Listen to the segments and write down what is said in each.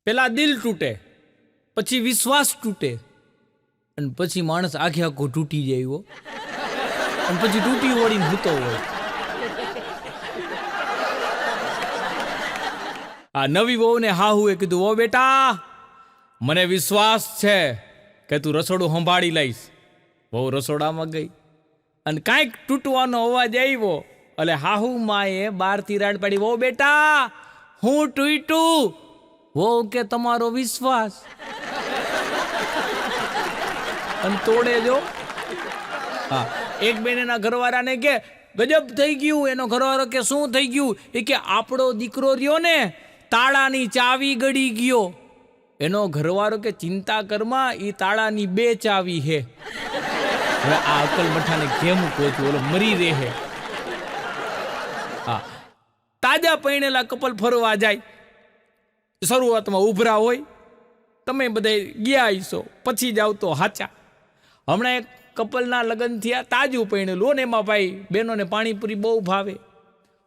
પેલા દિલ તૂટે, પછી વિશ્વાસ તૂટે, અને પછી માણસ આખે આખો તૂટી જાય હો, અને પછી તૂટી વળીને ભૂતો હોય. આ નવી વહુને હાહુએ કીધું, ઓ બેટા, મને વિશ્વાસ છે કે તું રસોડું સંભાળી લઈશ. વહુ રસોડામાં ગઈ અને કાંઈક તૂટવાનો અવાજ આવ્યો એટલે હાહુ માએ બહારથી રાડ પાડી, ઓ બેટા, હું તૂટ્યું? વહુ કે તમારો વિશ્વાસ. અને તોડે જો. હા, એક બેન એના ઘરવાળાને કે ગજબ થઈ ગયું. એનો ઘરવાળો કે શું થઈ ગયું? એ કે આપણો દીકરો રહ્યો ને, તાળાની ચાવી ગળી ગયો. એનો ઘરવાળો કે ચિંતા કરમાં, એ તાળાની 2 ચાવી હે. હવે આ અકલ મઠાને કેમ કોચું, ઓલો મરી રહે. હા, તાજા પૈણેલા કપલ ફરવા જાય, શરૂઆતમાં ઉભરા હોય, તમે બધા ગયા હશો, પછી જાવ તો હાચા. હમણાં એક કપલના લગ્ન થયા, તાજું પૈણેલું, ને એમાં ભાઈ બહેનોને પાણીપુરી બહુ ભાવે,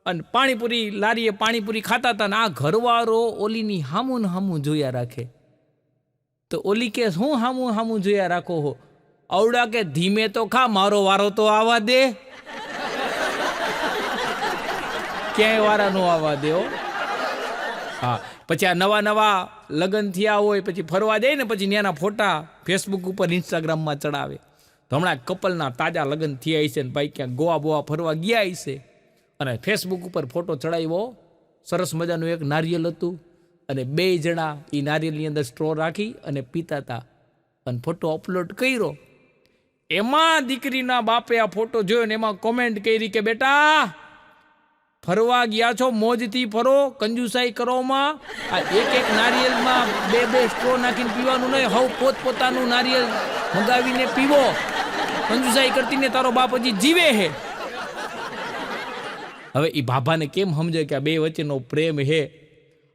અને પાણીપુરી લારીએ પાણીપુરી ખાતા હતા ને આ ઘરવાળો ઓલીની હામું હામું જોયા રાખે. તો ઓલી કે શું હામું હામું જોયા રાખો હો? આવડા કે ધીમે તો ખા, મારો વારો તો આવવા દે. ક્યાંય વારા નો આવવા દે હો. હા, પછી આ નવા નવા લગ્ન થયા હોય, પછી ફરવા જાય ને, પછી ત્યાંના ફોટા ફેસબુક ઉપર ઇન્સ્ટાગ્રામમાં ચડાવે. તો હમણાં કપલના તાજા લગ્ન થયા હશે ને ભાઈ ક્યાંક ગોવા બોવા ફરવા ગયા હશે, અને ફેસબુક ઉપર ફોટો ચડાવ્યો. સરસ મજાનું એક નારિયેલ હતું, અને 2 જણા એ નારિયેલની અંદર સ્ટ્રો રાખી અને પીતા હતા, અને ફોટો અપલોડ કર્યો. એમાં દીકરીના બાપે આ ફોટો જોયો ને એમાં કોમેન્ટ કરી કે બેટા, ફરવા ગયા છો, મોજથી ફરો, કંજુસાઈ કરોમાં. આ એક નારિયેલમાં 2 સ્ટ્રો નાખીને પીવાનું નહીં, હવ પોતપોતાનું નારિયેલ મંગાવીને પીવો. કંજુસાઈ કરતી ને તારો બાપ હજી જીવે હે. હવે એ બાબાને કેમ સમજે કે આ 2 વચ્ચેનો પ્રેમ હે?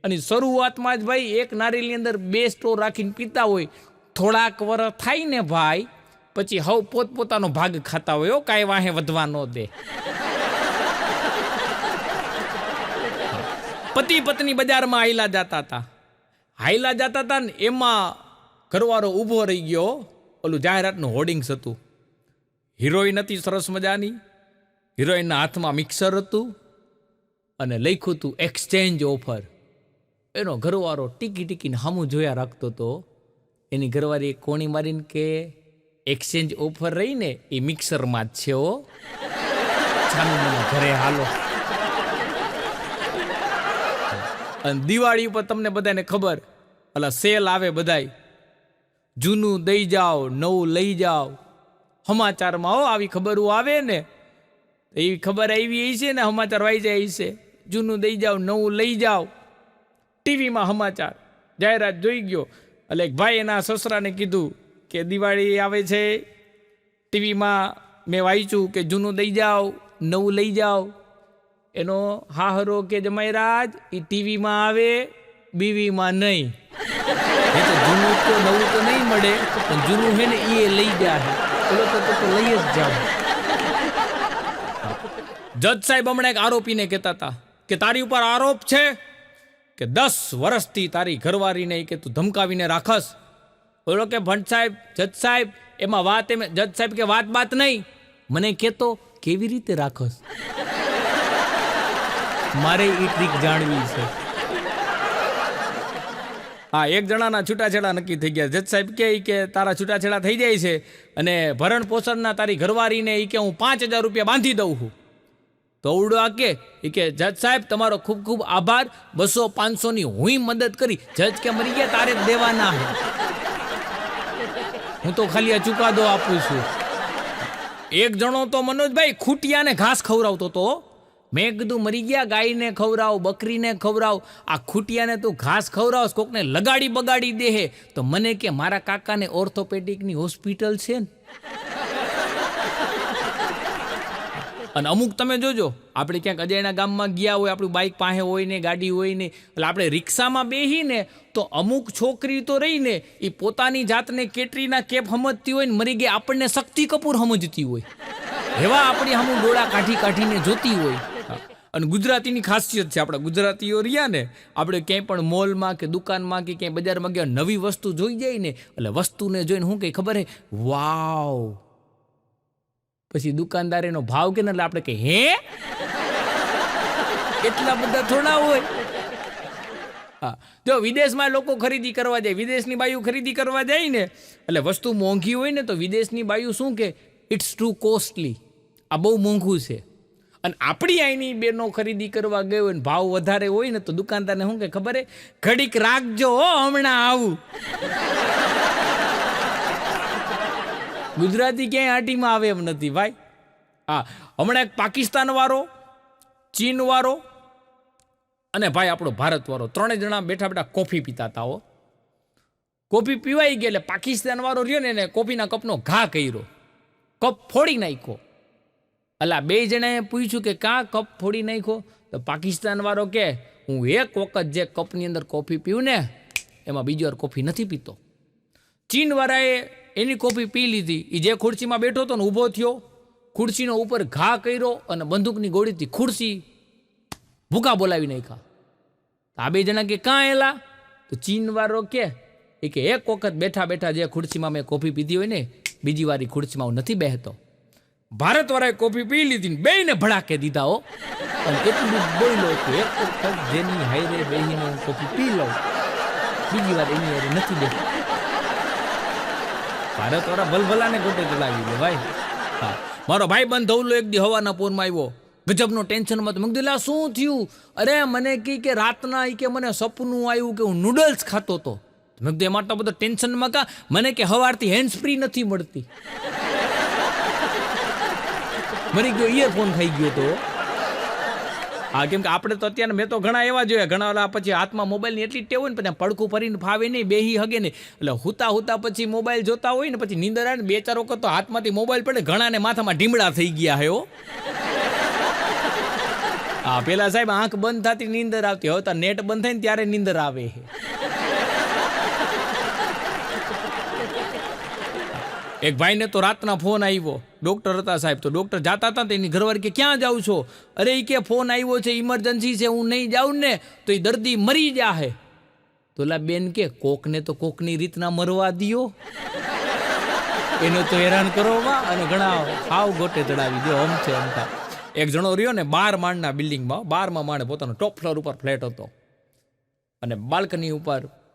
અને શરૂઆતમાં જ ભાઈ એક નારિયેલની અંદર 2 સ્ટ્રો રાખીને પીતા હોય, થોડાક વર્ષ થાય ને ભાઈ, પછી હવ પોતપોતાનો ભાગ ખાતા હોય, કાંઈ વાહે વધવા ન દે. પતિ પત્ની બજારમાં હાઈલા જતા હતા ને એમાં ઘરવાળો ઊભો રહી ગયો. ઓલું જાહેરાતનું હોર્ડિંગ્સ હતું, હિરોઈન હતી સરસ મજાની, હિરોઈનના હાથમાં મિક્સર હતું અને લખ્યું હતું એક્સચેન્જ ઓફર. એનો ઘરવાળો ટીકીને સામું જોયા રાખતો હતો. એની ઘરવાળી કોણી મારીને કે એક્સચેન્જ ઓફર રહીને એ મિક્સરમાં જ છે હો, છાનું મને ઘરે હાલો. અને દિવાળી ઉપર તમને બધાને ખબર, એટલે સેલ આવે, બધાય જૂનું દઈ જાઓ, નવું લઈ જાઓ. સમાચારમાં હો આવી ખબરો આવે ને, એવી ખબર આવી છે ને, સમાચાર વાઈ જાય છે, જૂનું દઈ જાઓ, નવું લઈ જાઓ. ટીવીમાં સમાચાર જાહેરાત જોઈ ગયો, એટલે એક ભાઈ એના સસરાને કીધું કે દિવાળી આવે છે, ટીવીમાં મેં વાંચ્યું કે જૂનું દઈ જાઓ, નવું લઈ જાઓ. એનો હાહરો કે જમાઈરાજ, એ ટીવીમાં આવે, બીવીમાં નહીં. એ તો જૂનું તો નવું તો નહીં મળે, પણ જૂનું છે ને એ લઈ જાય, ઓલો તો લઈ જ જાવ. જજ સાહેબ હમણાં એક આરોપીને કહેતા હતા કે તારી ઉપર આરોપ છે કે 10 વર્ષથી તારી ઘરવાળીને કે તું ધમકાવીને રાખસ. ઓલો કે ભટ્ટ સાહેબ, જજ સાહેબ, એમાં વાત એમ. જજ સાહેબ કે વાત નહીં, મને કહેતો કેવી રીતે રાખસ, મારે એ ટ્રીક જાણવી છે. હા, એક જણાના છૂટાછેડા નક્કી થઈ ગયા. જજ સાહેબ કે તારા છૂટાછેડા થઈ જાય છે અને ભરણ પોષણના તારી ઘરવાળીને કે હું 5000 રૂપિયા બાંધી દઉં છું. તો અવડો આ કે જજ સાહેબ તમારો ખૂબ ખૂબ આભાર, 200-500ની હું મદદ કરી. જજ કે મરી ગયા, તારે જ દેવાના હે, હું તો ખાલી આ ચુકાદો આપું છું. એક જણો તો મનોજભાઈ ખૂટિયાને ઘાસ ખવડાવતો હતો. મેં કીધું મરી ગયા, ગાયને ખવડાવ, બકરીને ખવડાવ, આ ખૂટિયાને તું ઘાસ ખવડાવ, કોકને લગાડી બગાડી દે. તો મને કે મારા કાકાને ઓર્થોપેડિકની હોસ્પિટલ છે ને. અને અમુક તમે જોજો, આપણે ક્યાંક અજાણ્યા ગામમાં ગયા હોય, આપણી બાઇક પાસે હોય ને, ગાડી હોય ને, એટલે આપણે રિક્ષામાં બેસીને તો અમુક છોકરી તો રહીને એ પોતાની જાતને કેટરીના કેફ સમજતી હોય ને, મરી ગઈ આપણને શક્તિ કપૂર સમજતી હોય, એવા આપણી સામું ડોળા કાઢીને જોતી હોય. અને ગુજરાતીની ખાસિયત છે, આપણા ગુજરાતીઓ રહ્યા ને, આપણે ક્યાંય પણ મોલમાં કે દુકાનમાં કે ક્યાંય બજારમાં ગયા નવી વસ્તુ જોઈ જાય ને, એટલે વસ્તુને જોઈને શું કંઈ ખબર હે, વાવ. પછી દુકાનદાર એનો ભાવ કે ને એટલે આપણે કહીએ હે, એટલા બધા થોડા હોય. હા, જો વિદેશમાં લોકો ખરીદી કરવા જાય, વિદેશની બાયું ખરીદી કરવા જાય ને, એટલે વસ્તુ મોંઘી હોય ને તો વિદેશની બાયું શું કે, ઇટ્સ ટુ કોસ્ટલી, આ બહુ મોંઘું છે. અને આપણી અહીંની બેનો ખરીદી કરવા ગયો હોય ને ભાવ વધારે હોય ને તો દુકાનદારને શું કે ખબર હે, ઘડીક રાખજો હો, હમણાં આવું. ગુજરાતી ક્યાંય આંટીમાં આવે એમ નથી ભાઈ. હા, હમણાં એક પાકિસ્તાન વાળો, ચીન વાળો અને ભાઈ આપણો ભારત વાળો, ત્રણેય જણા બેઠા બેઠા કોફી પીતા હતા હો. કોફી પીવાઈ ગઈ એટલે પાકિસ્તાન વાળો રહ્યો ને એને કોફીના કપનો ઘા કર્યો, કપ ફોડી નાખ્યો. અલા બે જણાએ પૂછ્યું કે કાં કપ ફોડી નાખ્યો? તો પાકિસ્તાન વાળો કે હું એક વખત જે કપની અંદર કોફી પીવું ને એમાં બીજી વાર કોફી નથી પીતો. ચીન વાળાએ એની કોફી પી લીધી, એ જે ખુરશીમાં બેઠો હતો ને ઊભો થયો, ખુરશીનો ઉપર ઘા કર્યો અને બંદૂકની ગોળીથી ખુરશી ભૂકા બોલાવી નાખ્યા. આ બે જણા કે કાં એલા? તો ચીન વાળો કે એક વખત બેઠા બેઠા જે ખુરશીમાં મેં કોફી પીધી હોય ને બીજી વાર ખુરશીમાં હું નથી બેહતો. ભારત વાળાએ કોફી પી લીધી ને બેયને ભડાકે દીધા હો. અને એટલું બોલ્યો કે એક વખત જેની હાઈરે બેહીને હું કોફી પી લઉં બીજી વાર એની હારે નથી બેસતો. ભારત વાળા ભલભલાને ગોટે ચડાવી દે ભાઈ. હા, મારો ભાઈ બંધ ધવલો એક દી હવાના પોરમાં આવ્યો, ગજબનો ટેન્શનમાં. તો મેં કીધું શું થયું? અરે મને કે રાતના કે મને સપનું આવ્યું કે હું નૂડલ્સ ખાતો હતો. મેં કીધું એમાં તો બધો ટેન્શનમાં કા? મને કે હવારથી હેન્ડ્સ ફ્રી નથી મળતી. મરી ગયો, ઇયરફોન ખાઈ ગયો તો. હા, કેમ કે આપણે તો અત્યારે મેં તો ઘણા એવા જોયા, ઘણા ઓલા પછી હાથમાં મોબાઈલની એટલી ટેવ હોય ને પછી પડખું ફરીને ફાવે નહીં, બેહી હગે નહીં, એટલે હુતા પછી મોબાઈલ જોતા હોય ને પછી નીંદર આવે ને 2-4 વખત તો હાથમાંથી મોબાઈલ પડે, ઘણાને માથામાં ઢીમડા થઈ ગયા હે હો. હા, પેલા સાહેબ આંખ બંધ થતી નીંદર આવતી, હવે તો નેટ બંધ થાય ને ત્યારે નીંદર આવે. એક ભાઈને તો રાતના ફોન આવ્યો, ડૉક્ટર હતા સાહેબ, તો ડૉક્ટર જાતા હતા તો એની ઘરવાળી કે ક્યાં જાઉં છો? અરે એ કે ફોન આવ્યો છે, ઇમરજન્સી છે, હું નહીં જાઉં ને તો એ દર્દી મરી જાહે. તો ઓલા બેન કે કોકને તો કોકની રીતના મરવા દિયો, એને તો હેરાન કરવામાં અને ઘણા હાવ ગોટે ચડાવી દો. આમ છે અમથા. એક જણો રહ્યો ને 12 માળના બિલ્ડિંગમાં, 12મા માળે પોતાનો ટોપ ફ્લોર ઉપર ફ્લેટ હતો અને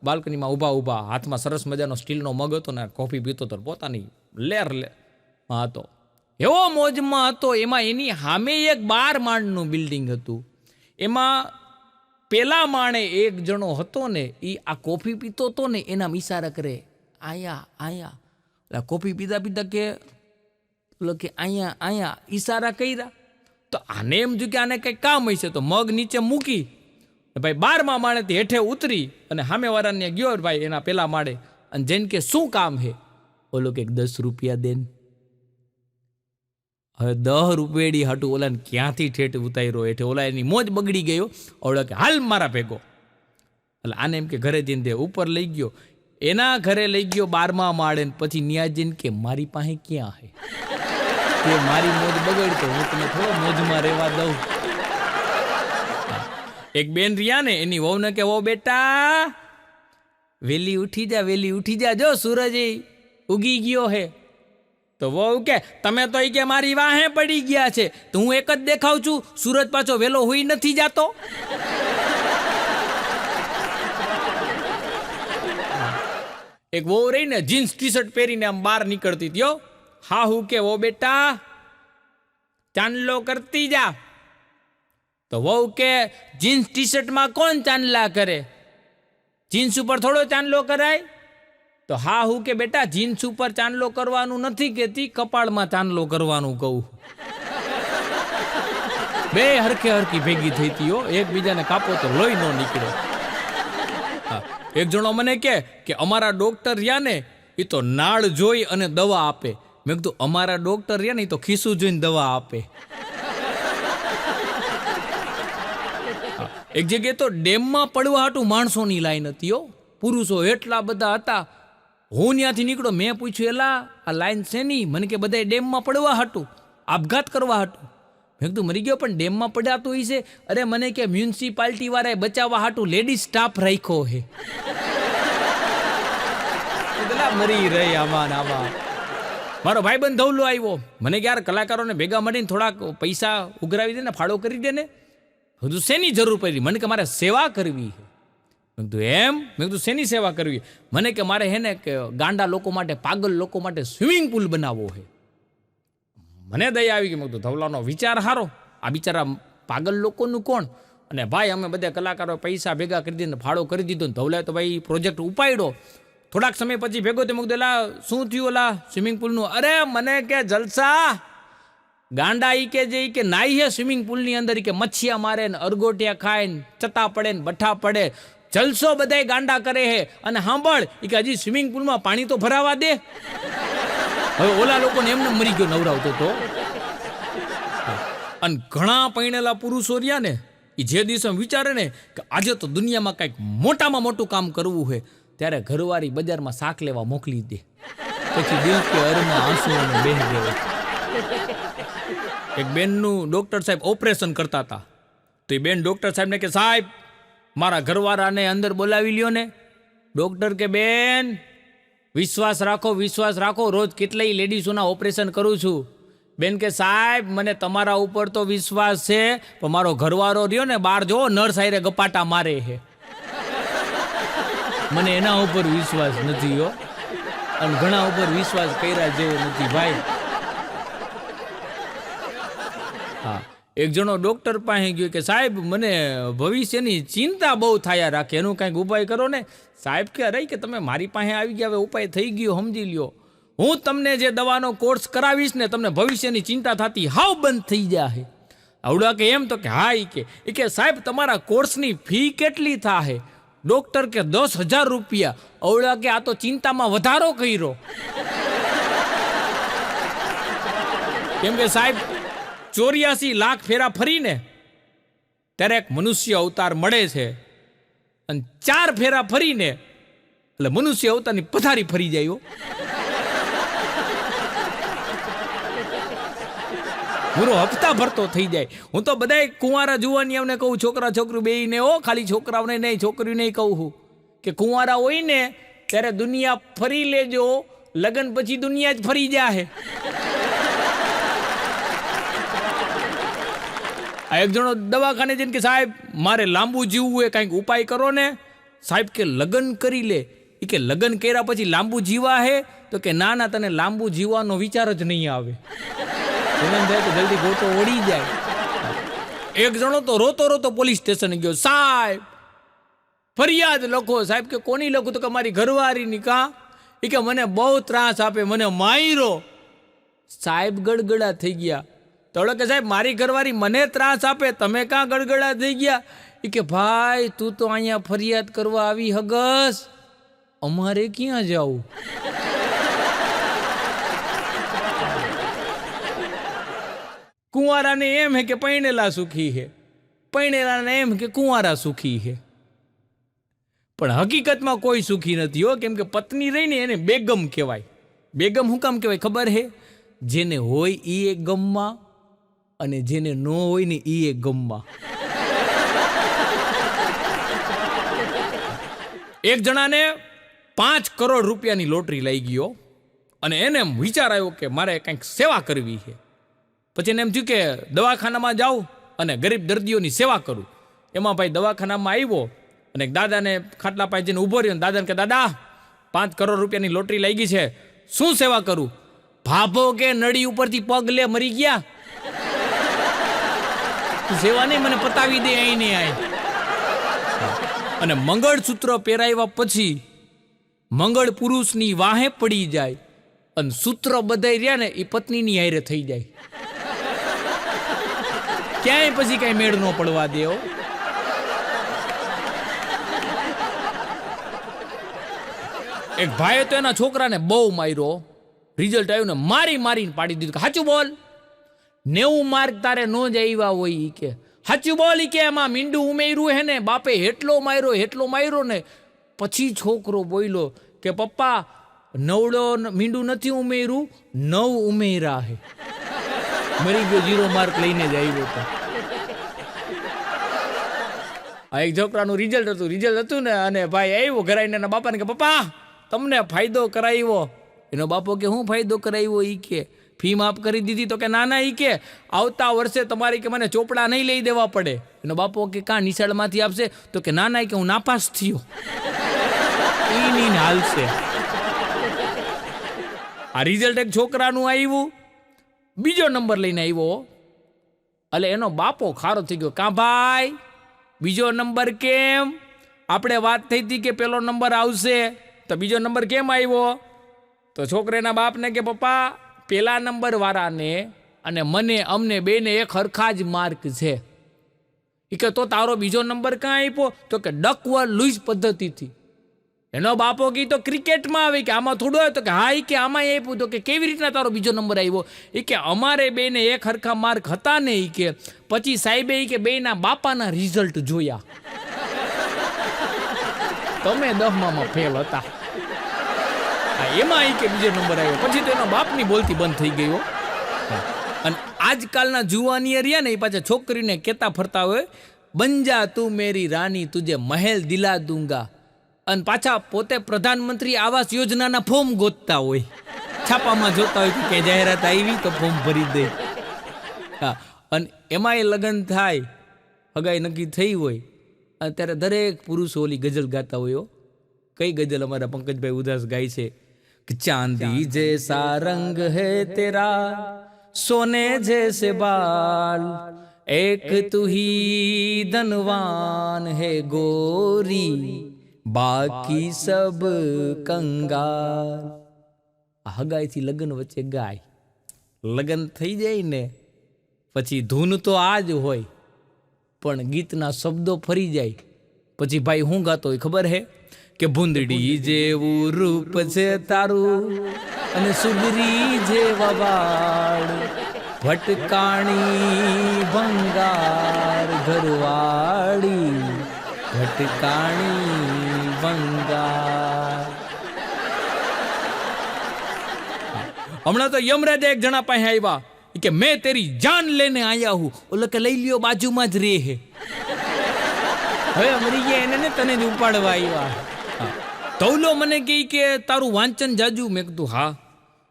બાલ્કનીમાં ઊભા હાથમાં સરસ મજાનો સ્ટીલનો મગ હતો ને કોફી પીતો હતો, પોતાની લેરમાં હતો, એવો મોજમાં હતો. એમાં એની સામે એક 12 માળનું બિલ્ડિંગ હતું, એમાં પેલા માળે એક જણો હતો ને એ આ કોફી પીતો હતો ને એના ઈશારા કરે, આયા. કોફી પીતા કે અહીંયા ઈશારા કર્યા. તો આને એમ થયું કે આને કંઈક કામ હશે, તો મગ નીચે મૂકી ભાઈ 12મા માળેથી હેઠે ઉતરી અને સામેવાળાને ગયો ભાઈ એના પેલા માળે અને જઈને કે શું કામ હે? ઓલો કે 10 રૂપિયા દેન. હવે 10 રૂપિયાડી હાટું ઓલાને ક્યાંથી ઠેઠ ઉતાર્યો હેઠે, ઓલા એની મોજ બગડી ગયો. ઓલો કે હાલ મારા ભેગો. એટલે આને એમ કે ઘરે જઈને દે, ઉપર લઈ ગયો, એના ઘરે લઈ ગયો 12મા માળે, પછી ન્યા જઈને કે મારી પાસે ક્યાં હે? તે મારી મોજ બગડતો, હું તને થોડો મોજમાં રહેવા દઉં. એક બેન રહ્યા ને એની વહુને કે વો બેટા વેલી ઉઠી જા, જો સૂરજ ઉગી ગયો હે. તો વહુ કે તમે તો કે મારી વાહે પડી ગયા છે, તો હું એક જ દેખાવ છું, સૂરજ પાછો વેલો હુઈ નથી જાતો. એક વહુ રહી ને જીન્સ ટી-શર્ટ પહેરીને આમ બહાર નીકળતી હતી. હા હું કે વો બેટા ચાંદલો કરતી જા. તો વહુ કે જીન્સ ટી-શર્ટમાં કોણ ચાંદલા કરે? જીન્સ ઉપર થોડો ચાંદલો કરાય? તો હા હું કે બેટા જીન્સ ઉપર ચાંદલો કરવાનું નથી કહેતી, કપાળમાં ચાંદલો કરવાનું કહું. બે હરખી ભેગી થઈ હતી હો, એકબીજાને કાપો તો લોહી ન નીકળે. એક જણો મને કે અમારા ડોક્ટર રહ્યા ને એ તો નાળ જોઈ અને દવા આપે. મેં કીધું અમારા ડોક્ટર રહ્યા ને એ તો ખિસ્સું જોઈને દવા આપે. એક જગ્યાએ તો ડેમમાં પડવા હાટું માણસોની લાઈન હતી હો, પુરુષો એટલા બધા હતા. હું ત્યાંથી નીકળો, મેં પૂછ્યું એલા આ લાઈન શેની? મને કે બધા ડેમમાં પડવા હાટું, આપઘાત કરવા હાટું. મેં કીધું મરી ગયો, પણ ડેમમાં પડ્યા તો છે. અરે મને કે મ્યુનિસિપાલિટી વાળાએ બચાવવા હાટું લેડીઝ સ્ટાફ રાખ્યો હે. મરી રહી આમાં આમાં. મારો ભાઈબંધ ધવલો આવ્યો, મને કે યાર કલાકારોને ભેગા મળીને થોડાક પૈસા ઉઘરાવી દે ને, ફાળો કરી દે ને. હજુ શેની જરૂર પડી? મને કે મારે સેવા કરવી. મેં કીધું એમ? મેં કીધું શેની સેવા કરવી? મને કે મારે હે ને કે ગાંડા લોકો માટે, પાગલ લોકો માટે સ્વિમિંગ પુલ બનાવવો છે. મને દયા આવી ગઈ. મેં કીધું ધવલાનો વિચાર સારો, આ બિચારા પાગલ લોકોનું કોણ? અને ભાઈ અમે બધા કલાકારો પૈસા ભેગા કરી દીધો, ફાળો કરી દીધો ને ધવલાએ તો ભાઈ પ્રોજેક્ટ ઉપાડ્યો. થોડાક સમય પછી ભેગો તો મેં કીધું એલા શું થયું ઓલા સ્વિમિંગ પુલનું? અરે મને કે જલસા, ગાંડા ઈ કે જે ઈ કે નાઈ હે સ્વિમિંગ પુલની અંદર, ઈ કે મચ્છિયા મારે ને અરગોટિયા ખાય ને ચતા પડે ને બઠા પડે, જલસો બધાય ગાંડા કરે હે. અને સાંભળ, ઈ કે હજી સ્વિમિંગ પુલમાં પાણી તો ભરાવા દે. હવે ઓલા લોકોને એમને મરી ગયો નવરાવતો તો. અને ઘણા પૈણેલા પુરુષો રહ્યા ને, એ જે દિવસે વિચારે ને કે આજે તો દુનિયામાં કંઈક મોટામાં મોટું કામ કરવું છે, ત્યારે ઘરવાળી બજારમાં શાક લેવા મોકલી દે. પછી દિલ કે અરમાં આંસુઓને બેહ ગયો. એક બેનનું ડૉક્ટર સાહેબ ઓપરેશન કરતા હતા, તો એ બેન ડૉક્ટર સાહેબને કે સાહેબ મારા ઘરવાળાને અંદર બોલાવી લ્યો ને. ડૉક્ટર કે બેન વિશ્વાસ રાખો, વિશ્વાસ રાખો, રોજ કેટલાય લેડીઝોના ઓપરેશન કરું છું. બેન કે સાહેબ મને તમારા ઉપર તો વિશ્વાસ છે, પણ મારો ઘરવાળો રહ્યો ને બહાર જો નર્સ હારે ગપાટા મારે છે, મને એના ઉપર વિશ્વાસ નથી હો. અને ઘણા ઉપર વિશ્વાસ કર્યા જેવો નથી ભાઈ. હા, એક જણો ડૉક્ટર પાસે ગયો કે સાહેબ મને ભવિષ્યની ચિંતા બહુ થયા રાખે, એનું કાંઈક ઉપાય કરો ને. સાહેબ કે અરે કે તમે મારી પાસે આવી ગયા, હવે ઉપાય થઈ ગયો, સમજી લ્યો. હું તમને જે દવાનો કોર્સ કરાવીશ ને, તમને ભવિષ્યની ચિંતા થતી હાવ બંધ થઈ જાય. આવડા કે એમ? તો કે હા. એ કે સાહેબ તમારા કોર્સની ફી કેટલી થાય? ડૉક્ટર કે 10,000 રૂપિયા. અવળા કે આ તો ચિંતામાં વધારો કર્યો. કેમ કે સાહેબ 84 લાખ ફેરા ફરીને ત્યારે એક મનુષ્ય અવતાર મળે છે, અને 4 ફેરા ફરીને એટલે મનુષ્ય અવતારની પથારી ફરી જાય. પૂરો હપ્તા ભરતો થઈ જાય. હું તો બધાય કુંવારા જુવાનિયાઓને કહું, છોકરા છોકરી બેયને હો, ખાલી છોકરાઓને નહીં, છોકરીઓને કહું છું કે કુંવારા હોય ને ત્યારે દુનિયા ફરી લેજો, લગ્ન પછી દુનિયા જ ફરી જાહે. આ એક જણો દવાખાને જઈને કે સાહેબ મારે લાંબુ જીવવું હોય, કાંઈક ઉપાય કરો ને. સાહેબ કે લગ્ન કરી લે. એ કે લગ્ન કર્યા પછી લાંબુ જીવા હે? તો કે ના ના, તને લાંબુ જીવવાનો વિચાર જ નહીં આવે. જલ્દી ગોતો ઓળી જાય. એક જણો તો રોતો રોતો પોલીસ સ્ટેશન ગયો, સાહેબ ફરિયાદ લખો. સાહેબ કે કોની લખું? તો કે મારી ઘરવાળીની. કા? એ કે મને બહુ ત્રાસ આપે, મને માર્યો. સાહેબ ગડગડા થઈ ગયા. તો કે સાહેબ મારી ઘરવાળી મને ત્રાસ આપે, તમે કાં ગડગડા થઈ ગયા? એ કે ભાઈ તું તો અહીંયા ફરિયાદ કરવા આવી હગસ, અમારે ક્યાં જવું? કુંવારાને એમ હે કે પૈણેલા સુખી હે, પૈણેલાને એમ કે કુંવારા સુખી હે. પણ હકીકતમાં કોઈ સુખી નથી હો. કેમ કે પત્ની રહીને એને બેગમ કહેવાય. બેગમ શું કામ કહેવાય ખબર હે? જેને હોય એ એક ગમમાં, અને જેને ન હોય ને એ એક ગમમાં. એક જણાને 5 કરોડ રૂપિયાની લોટરી લઈ ગયો, અને એને એમ વિચાર આવ્યો કે મારે કંઈક સેવા કરવી છે. પછી એને એમ થયું કે દવાખાનામાં જાઉં અને ગરીબ દર્દીઓની સેવા કરું. એમાં ભાઈ દવાખાનામાં આવ્યો અને દાદાને ખાટલા પાસે જઈને ઊભો રહ્યો. દાદાને કે દાદા 5 કરોડ રૂપિયાની લોટરી લઈ ગઈ છે, શું સેવા કરું? ભાભો કે નળી ઉપરથી પગ લે, મરી ગયા. તું સેવા નહીં, મને પતાવી દે અહીં ને અહીં. અને મંગળસૂત્ર પહેરાવ્યા પછી મંગળ પુરુષની વાહે પડી જાય, અને સૂત્ર બધાય રહ્યા ને એ પત્નીની હારે થઈ જાય. ક્યાંય પછી કઈ મેળ ન પડવા દેવો. એક ભાઈએ તો એના છોકરાને બહુ માર્યો. રિઝલ્ટ આવ્યું ને મારીને પાડી દીધું. સાચું બોલ, 90 માર્ક તારે નો જ આવ્યા હોય. ઈ કે સાચું બોલ. ઈ કે એમાં મીંડું ઉમેર્યું હે ને, બાપે હેટલો માર્યો ને. પછી છોકરો બોલ્યો કે પપ્પા નવડો મીંડું નથી ઉમેર્યું, 9 ઉમેરા હે. મરી ગયો, 0 માર્ક લઈને જ આવ્યો હતો. આ એક છોકરાનું રિઝલ્ટ હતું ને, અને ભાઈ આવ્યો ઘરે આવીને એના બાપાને કે પપ્પા તમને ફાયદો કરાવ્યો. એનો બાપો કે હું ફાયદો કરાવ્યો? ઈ કે ફી માફ કરી દીધી. તો કે ના ઈ કે આવતા વર્ષે તમારી કે મને ચોપડા નહીં લઈ દેવા પડે. એનો બાપો કે કાં નિશાળમાંથી આપશે? તો કે ના કે હું નાપાસ થયો. ઈ હાલશે. આ રિઝલ્ટ એક છોકરાનું આવ્યું, બીજો નંબર લઈને આવ્યો. એટલે એનો બાપો ખારો થઈ ગયો. કાં ભાઈ બીજો નંબર કેમ? આપણે વાત થઈ હતી કે પેલો નંબર આવશે, તો બીજો નંબર કેમ આવ્યો? તો છોકરાના બાપને કે પપ્પા પેલા નંબર વાળાને અને અમને બેને એક હરખા જ માર્ક છે. એ કે તો તારો બીજો નંબર ક્યાં આપ્યો? તો કે ડકવર લૂઇસ પદ્ધતિથી. એનો બાપો કી તો ક્રિકેટમાં આવે કે આમાં થોડું આવે? તો કે હા, કે આમાં આપ્યું. તો કે કેવી રીતના તારો બીજો નંબર આવ્યો? એ કે અમારે બેને એક હરખા માર્ક હતા ને. એ કે પછી સાહેબે કે બેના બાપાના રિઝલ્ટ જોયા, તમે 10માં ફેલ હતા. એમાં કે બીજો નંબર આવ્યો. પછી તો એનો બાપની બોલતી બંધ થઈ ગયો. અને આજકાલના જુવાનિયા રહ્યા ને, એ પાછા છોકરીને કહેતા ફરતા હોય, બંજા તું મેરી રાની તુજે મહેલ દિલા દૂંગા. અને પાછા પોતે પ્રધાનમંત્રી આવાસ યોજનાના ફોર્મ ગોતતા હોય, છાપામાં જોતા હોય કે જાહેરાત આવી તો ફોર્મ ભરી દે. હા, અને એમાંય લગ્ન થાય, હગાઈ નક્કી થઈ હોય, અત્યારે દરેક પુરુષો ઓલી ગઝલ ગાતા હોય. કઈ ગઝલ અમારા પંકજભાઈ ઉદાસ ગાય છે કે ચાંદી જૈસા રંગ હૈ તેરા સોને જૈસે બાલ, એક તું ही धनवान है गोरी, બાકી સબ કંગાલ. હગાઈથી લગ્ન વચ્ચે ગાય. લગ્ન થઈ જાય ને પછી ધૂન તો આ જ હોય, પણ ગીતના શબ્દો ફરી જાય. પછી ભાઈ હું ગાતો હોય ખબર હે કે ભૂંદડી જેવું રૂપ છે તારું અને સુગરી જેવા વાળ, ભટકાણી ભંગાર ઘરવાળી, ભટકાણી ભંગાર. હમણાં તો યમરાજા એક જણા પાસે આવ્યા કે મેં તેરી જાન લેને આયા હું. ઓલો કે લઈ લ્યો, બાજુમાં જ રે હે. હવે મરી ગયા એને ને તને જ ઉપાડવા આવ્યા. ધવલો મને કહે કે તારું વાંચન જાજુ. મેં કીધું હા.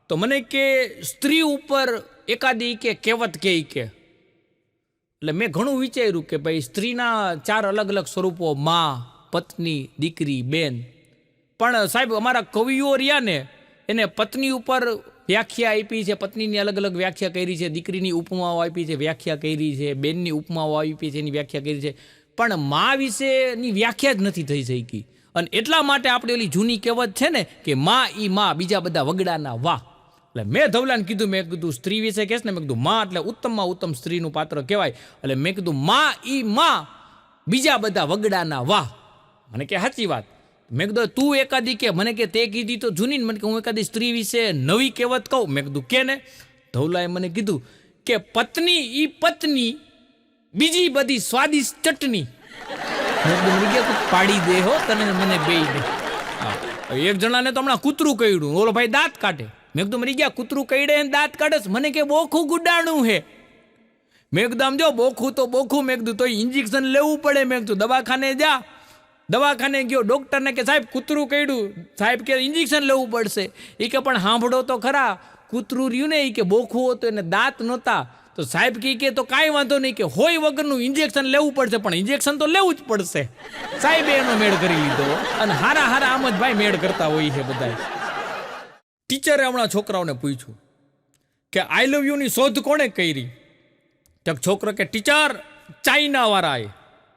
તો મને કે સ્ત્રી ઉપર એકાદી કે કહેવત કે એટલે મેં ઘણું વિચાર્યું કે ભાઈ સ્ત્રીના 4 અલગ અલગ સ્વરૂપો, માં, પત્ની, દીકરી, બેન. પણ સાહેબ અમારા કવિઓ રહ્યા ને એને પત્ની ઉપર વ્યાખ્યા આપી છે, પત્નીની અલગ અલગ વ્યાખ્યા કરી છે, દીકરીની ઉપમાઓ આપી છે, વ્યાખ્યા કરી છે, બેનની ઉપમાઓ આપી છે, એની વ્યાખ્યા કરી છે. પણ માં વિશેની વ્યાખ્યા જ નથી થઈ શકી. અને એટલા માટે આપણે ઓલી જૂની કહેવત છે ને કે માં ઈ માં, બીજા બધા વગડાના વાહ. એટલે મેં ધવલાને કીધું, મેં કીધું સ્ત્રી વિશે કહેશ ને, મેં કીધું માં એટલે ઉત્તમમાં ઉત્તમ સ્ત્રીનું પાત્ર કહેવાય. એટલે મેં કીધું માં ઈ માં, બીજા બધા વગડાના વાહ. મને કે સાચી વાત. મેં કીધું તું એકાદી કે, મને કે તે કીધી તો જૂની. મને કે હું એકાદી સ્ત્રી વિશે નવી કહેવત કહું. મેં કીધું કે ને. ધવલાએ મને કીધું કે પત્ની ઈ પત્ની, બીજી બધી સ્વાદિષ્ટ ચટણી. પાડી દે હો તને મને બે. એક જણાને તો હમણાં કૂતરું કહ્યું, ઓલો ભાઈ દાંત કાઢે. મેં કીધું મરી ગયા, કૂતરું કઈડે દાંત કાઢે. મને કે બોખું ગુડાણું હે. મેં કીધું જો બોખું તો બોખું. મેં કીધું તો ઇન્જેક્શન લેવું પડે. મેં કીધું દવાખાને જા. દવાખાને ગયો, ડોક્ટરને કે સાહેબ કૂતરું કઈડ્યું. સાહેબ કે ઇન્જેક્શન લેવું પડશે. એ કે પણ સાંભળો તો ખરા, કૂતરું રહ્યું ને એ કે બોખું હતું, એને દાંત નહોતા. તો સાહેબ કે તો કાંઈ વાંધો નહીં, કે હોય વગરનું ઇન્જેક્શન લેવું પડશે, પણ ઇન્જેક્શન તો લેવું જ પડશે. સાહેબે એનો મેળ કરી લીધો. અને હારા આમ જ ભાઈ મેળ કરતા હોય છે બધા. ટીચરે હમણાં છોકરાઓને પૂછ્યું કે આઈ લવ યુ ની શોધ કોણે કરી? તો છોકરો કે ટીચર ચાઇના વાળાએ.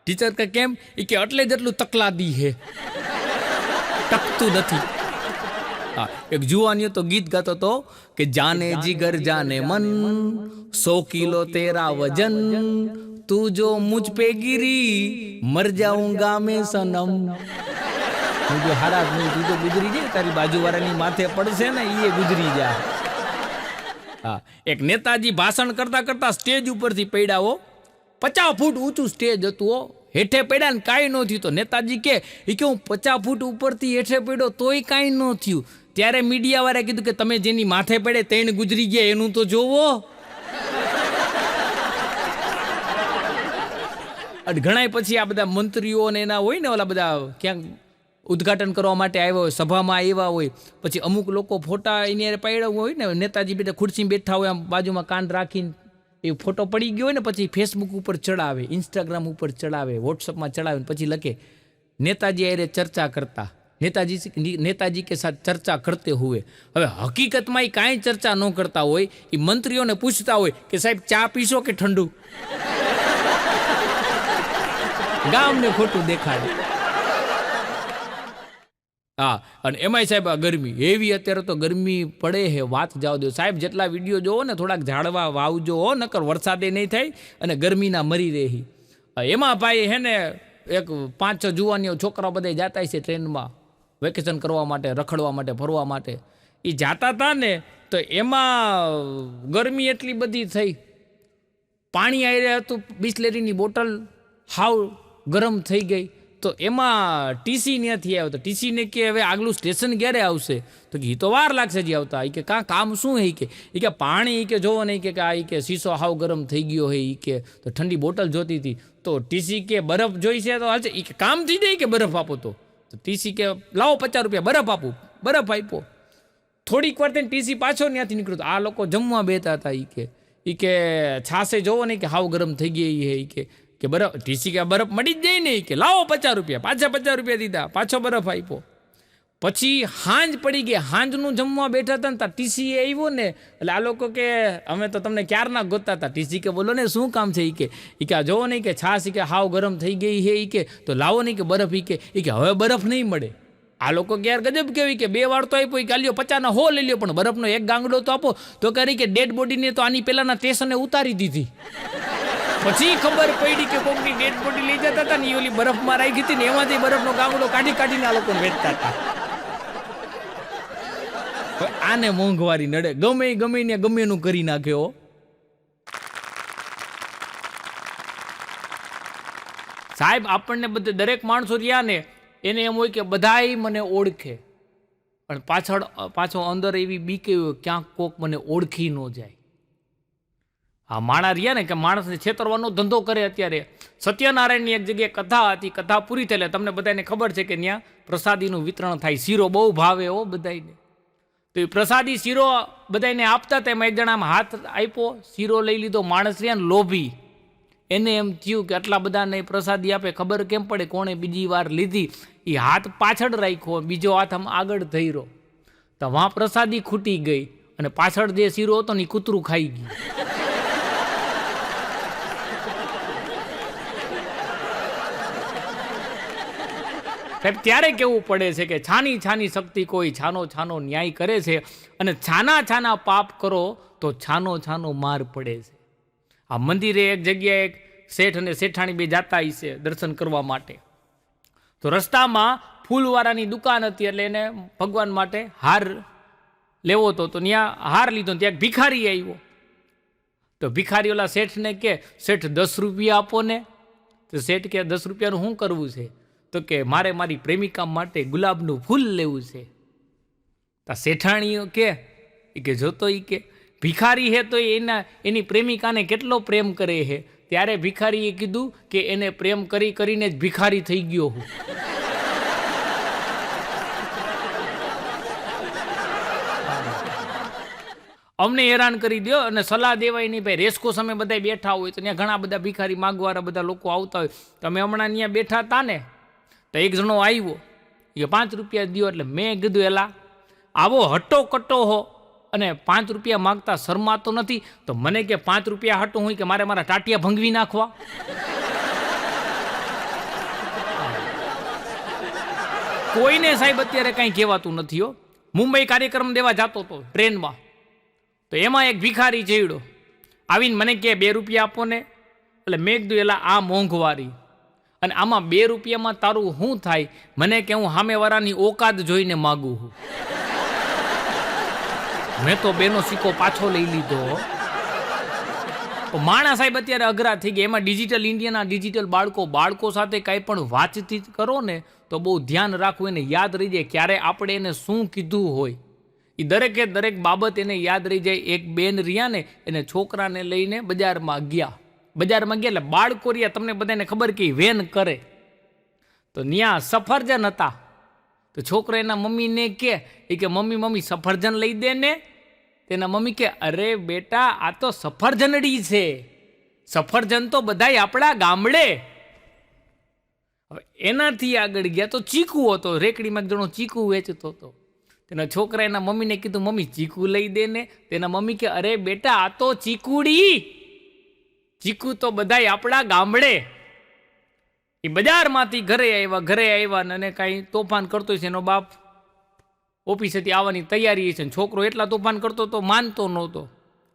ટીચર કે કેમ? એ કે એટલે જેટલું તકલાદી હે, ટકતું નથી. હા, એક જુવાનીઓ તો ગીત ગાતો તો કે જાને જીગર જાને મન, 100 કિલો તેરા વજન, તું જો મુझ पे गिरी मर जाऊंगा मैं सनम. હું જો હારા તું તો ગુજરી જાય, તારી બાજુવાળાની માથે પડશે ને એ ગુજરી જા. હા, એક નેતાજી ભાષણ કરતા કરતા સ્ટેજ ઉપરથી પડ્યા. 50 ફૂટ ઊંચું સ્ટેજ હતું. હેઠે પડ્યા ને કાંઈ ન થયું. તો નેતાજી કે હું 50 ફૂટ ઉપરથી હેઠે પડ્યો તોય કાંઈ ન થયું. ત્યારે મીડિયા વાળાએ કીધું કે તમે જેની માથે પડે તેને ગુજરી ગયા એનું તો જોવો. અને ઘણા પછી આ બધા મંત્રીઓ ને એના હોય ને ઓલા બધા ક્યાંક ઉદ્ઘાટન કરવા માટે આવ્યા હોય, સભામાં આવ્યા હોય, પછી અમુક લોકો ફોટા એની પાડ્યા હોય ને, નેતાજી બેઠા ખુરશી બેઠા હોય, આમ બાજુમાં કાન રાખીને એ ફોટો પડી ગયો હોય ને, પછી ફેસબુક ઉપર ચડાવે, ઇન્સ્ટાગ્રામ ઉપર ચડાવે, વોટ્સઅપમાં ચડાવે, પછી લખે नेताजी अरे चर्चा करता, नेताजी के साथ चर्चा करते हुए। હવે હકીકતમાં કાંઈ ચર્ચા ન કરતા હોય, એ મંત્રીઓને પૂછતા હોય કે સાહેબ ચા પીશો કે ઠંડુ, ગામને ખોટું દેખાડે. હા, અને એમાંય સાહેબ આ ગરમી એવી, અત્યારે તો ગરમી પડે હે, વાત જાવ દો સાહેબ. જેટલા વિડીયો જોવો ને થોડાક ઝાડવા વાવજો, નકર વરસાદે નહીં થાય અને ગરમીના મરી રહી. એમાં ભાઈ હે ને એક 5-6 જુવાનીઓ છોકરાઓ બધા જતા છે ટ્રેનમાં વેકેશન કરવા માટે, રખડવા માટે, ફરવા માટે. એ જાતા હતા ને તો એમાં ગરમી એટલી બધી થઈ, પાણી આવી હતું, બિસ્લેરીની બોટલ હાવ ગરમ થઈ ગઈ. તો એમાં ટીસી નથી આવ્યો. તો ટીસીને કે હવે આગલું સ્ટેશન ક્યારે આવશે? તો કે એ તો વાર લાગશે જ આવતા. એ કે કામ શું હે? એ કે પાણી કે જોવો નહીં કે આ કે શીશો હાવ ગરમ થઈ ગયો હે. એ કે તો ઠંડી બોટલ જોતી હતી. તો ટીસી કે બરફ જોઈશે તો હાલશે. એ કે કામ થઈ જાય કે બરફ આપો. તો ટીસી કે લાવો 50 રૂપિયા બરફ આપું. બરફ આપ્યો. થોડીક વાર થઈને ટીસી પાછો ત્યાંથી નીકળ્યો. આ લોકો જમવા બેતા હતા. એ કે છાસે જોવો નહીં કે હાવ ગરમ થઈ ગઈ હે. કે બરફ, ટીસી કે બરફ મળી જ જાય ને. કે લાવો 50 રૂપિયા. પાછા 50 રૂપિયા દીધા, પાછો બરફ આપ્યો. પછી હાંજ પડી ગઈ, હાંજનું જમવા બેઠા હતા ને ત્યાં ટીસી આવ્યો ને, એટલે આ લોકો કે અમે તો તમને ક્યારના ગોતતા હતા. ટીસી કે બોલો ને શું કામ છે? એ કે જોવો નહીં કે છાશ કે હાવ ગરમ થઈ ગઈ હે. કે તો લાવો નહીં કે બરફ. એ કે હવે બરફ નહીં મળે. આ લોકો કે યાર ગજબ કેવી કે 2 વાર તો આપ્યો, કે લ્યો 50 100 લઈ લ્યો, પણ બરફનો એક ગાંગડો તો આપો. તો કરી કે ડેડ બોડીને તો આની પહેલાના સ્ટેશને ઉતારી દીધી. પછી ખબર પડી કે કોકની ડેડ બોડી લઈ જતા હતા ને, એ ઓલી બરફમાં રાખી હતી ને, એમાંથી બરફનો ગાંગડો કાઢીને આ લોકોને વેચતા હતા. આને મોંઘવારી નડે, ગમે ને ગમે એનું કરી નાખ્યો. સાહેબ આપણને બધે દરેક માણસો રહ્યા ને એને એમ હોય કે બધાય મને ઓળખે, પણ પાછો અંદર એવી બીક હોય ક્યાંક કોક મને ઓળખી ન જાય. આ માણા રહ્યા ને કે માણસને છેતરવાનો ધંધો કરે. અત્યારે સત્યનારાયણની એક જગ્યાએ કથા હતી, કથા પૂરી થયેલા તમને બધાને ખબર છે કે ત્યાં પ્રસાદીનું વિતરણ થાય. શીરો બહુ ભાવે હો બધાને. તો એ પ્રસાદી શીરો બધાને આપતા હતા. એમાં એક જણામાં હાથ આપ્યો, શીરો લઈ લીધો. માણસ રહ્યા ને લોભી, એને એમ થયું કે આટલા બધાને પ્રસાદી આપે, ખબર કેમ પડે કોણે બીજી વાર લીધી? એ હાથ પાછળ રાખ્યો, બીજો હાથ આમ આગળ થઈ રહ્યો. તો વાં પ્રસાદી ખૂટી ગઈ અને પાછળ જે શીરો હતો ને એ કૂતરું ખાઈ ગયું. સાહેબ ત્યારે કેવું પડે છે કે છાની છાની શક્તિ કોઈ છાનો છાનો ન્યાય કરે છે, અને છાના છાના પાપ કરો તો છાનો છાનો માર પડે છે. આ મંદિરે એક જગ્યાએ એક શેઠ અને શેઠાણી બે જાતા છે દર્શન કરવા માટે. તો રસ્તામાં ફૂલવાળાની દુકાન હતી, એટલે એને ભગવાન માટે હાર લેવો હતો. તો ત્યાં હાર લીધો. ત્યાં એક ભિખારી આવ્યો. તો ભિખારી ઓલા શેઠને કે શેઠ 10 રૂપિયા આપો ને. તો શેઠ કે 10 રૂપિયાનું શું કરવું છે? તો કે મારે મારી પ્રેમિકા માટે ગુલાબનું ફૂલ લેવું છે. તો શેઠાણીઓ કે જોતો કે ભિખારી હે તો એની પ્રેમિકાને કેટલો પ્રેમ કરે છે. ત્યારે ભિખારીએ કીધું કે એને પ્રેમ કરીને જ ભિખારી થઈ ગયો હું. અમને હેરાન કરી દો અને સલાહ દેવાય નહીં. ભાઈ રેસકો સામે બધા બેઠા હોય તો ત્યાં ઘણા બધા ભિખારી માગવાળા બધા લોકો આવતા હોય. તમે હમણાં ત્યાં બેઠા હતા ને, તો એક જણો આવ્યો, એ 5 રૂપિયા દો. એટલે મેં કીધું એલા આવો હટ્ટો કટ્ટો હો અને 5 રૂપિયા માગતા શરમાતો નથી? તો મને કે 5 રૂપિયા હટું હોય કે મારે મારા ટાટિયા ભંગવી નાખવા? કોઈને સાહેબ અત્યારે કાંઈ કહેવાતું નથી હો. મુંબઈ કાર્યક્રમ દેવા જતો હતો ટ્રેનમાં. તો એમાં એક ભિખારી ચડ્યો, આવીને મને કે 2 રૂપિયા આપો ને. એટલે મેં કીધું એલા આ મોંઘવારી, અને આમાં 2 રૂપિયામાં તારું શું થાય? મને કે હું સામેવાળાની ઓકાત જોઈને માગું છું. મેં તો 2નો સિક્કો પાછો લઈ લીધો. માણસ સાહેબ અત્યારે અઘરા થઈ ગયા. એમાં ડિજિટલ ઇન્ડિયાના ડિજિટલ બાળકો સાથે કાંઈ પણ વાતચીત કરો ને તો બહુ ધ્યાન રાખવું, એને યાદ રહી જાય ક્યારે આપણે એને શું કીધું હોય. એ દરેક બાબત એને યાદ રહી જાય. એક બેન રહ્યા ને, એને છોકરાને લઈને બજારમાં ગયા. બજારમાં ગયા એટલે બાળકોરિયા તમને બધાને ખબર કે વેન કરે, તો ત્યાં સફરજન હતા. તો છોકરો એના મમ્મીને કે મમ્મી સફરજન લઈ દે ને. તેના મમ્મી કે અરે બેટા આ તો સફરજનડી છે, સફરજન તો બધાય આપણા ગામડે. હવે એનાથી આગળ ગયા તો ચીકુ હતો, રેકડીમાં જણો ચીકુ વેચતો હતો. તેના છોકરા એના મમ્મીને કીધું મમ્મી ચીકુ લઈ દે ને. તેના મમ્મી કે અરે બેટા આ તો ચીકુડી, ચીકુ તો બધાય આપણા ગામડે. એ બજારમાંથી ઘરે આવ્યા અને કાંઈ તોફાન કરતો છે. એનો બાપ ઓફિસેથી આવવાની તૈયારી છે. છોકરો એટલા તોફાન કરતો તો માનતો નહોતો.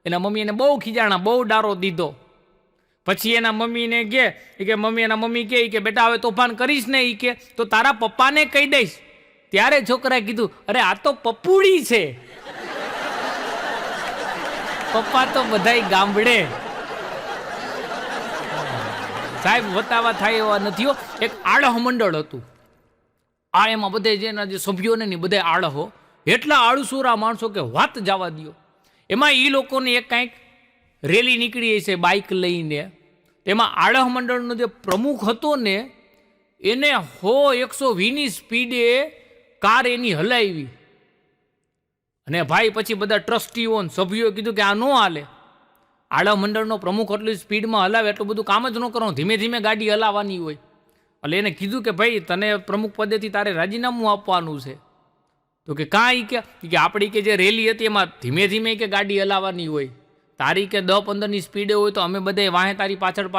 એના મમ્મી એને બહુ ખીજાણા, બહુ ડારો દીધો. પછી એના મમ્મીને એના મમ્મી કે બેટા હવે તોફાન કરીશ ને કે તો તારા પપ્પાને કહી દઈશ. ત્યારે છોકરાએ કીધું અરે આ તો પપ્પુડી છે, પપ્પા તો બધાય ગામડે. સાહેબ વતાવા થાય એવા નથી. એક આળહ મંડળ હતું. આ એમાં બધે જેના જે સભ્યોને ને બધા આળહો, એટલા આળસુરા માણસો કે વાત જવા દો. એમાં એ લોકોને એક કાંઈક રેલી નીકળી છે બાઇક લઈને. તેમાં આળહ મંડળનો જે પ્રમુખ હતો ને એને 120ની સ્પીડે કાર એની હલાવી. અને ભાઈ પછી બધા ટ્રસ્ટીઓ સભ્યોએ કીધું કે આ ન હાલે. આળહ મંડળનો પ્રમુખ એટલી સ્પીડમાં હલાવે એટલું બધું કામ જ ન કરવાનું, ધીમે ધીમે ગાડી હલાવવાની હોય. એટલે એને કીધું કે ભાઈ તને પ્રમુખ પદેથી તારે રાજીનામું આપવાનું છે. તો કે કાંઈ કે આપણી કે જે રેલી હતી એમાં ધીમે ધીમે કે ગાડી હલાવવાની હોય. તારી કે 10-15ની સ્પીડે હોય તો અમે બધા વાહે તારી પાછળ